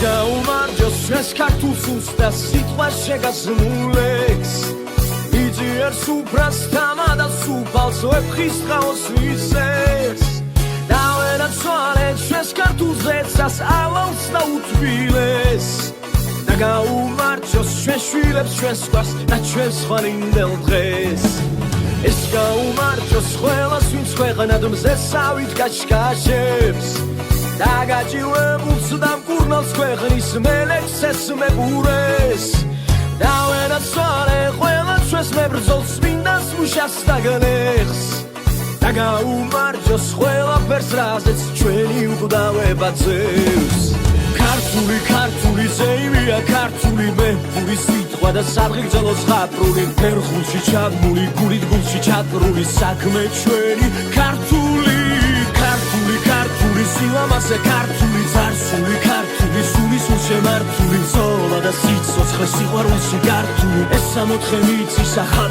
გაუმარჯოს ჩვენს ქართულს უცდა სიტყვა შეგაზმულებს იძიერს უფრას თამადას უფალს ვეფხის ხაოს მისცეს და ვერაცვალეთ ჩვენს ქართულზე ცას ალავს და უთბილეს და გაუმარჯოს ჩვენ შვილებს ჩვენს გვარს და ჩვენს ხვალინდელ დღეს ეს გაუმარჯოს ყველას ვინც ქვეყნად მზესავით გაჩქაშებს და გაჭირვებულს და მკურნალს ქვეყნის მელექს ესმებურეს და ვერაცვალე ყველა ჩვენს მებრძოლს წმინდას მუშას და გლეხს და გაუმარჯოს ყველაფერს რაზეც ჩვენი უკვდავება ძევს ქართული ქართული ზეიმია ქართული მეფური სიტყვა და სადღეგრძელო ზღაპრული ფერხულში ჩაბმული გულით გულში ჩაკრული საქმე ჩვენი ქართული ქართული ქართული სილამაზე ქართული ძარცული ქართული სულის უშემართული ზოლა და სიცოცხლე სიყვარულში გართული ეს 64 მიწის ახალ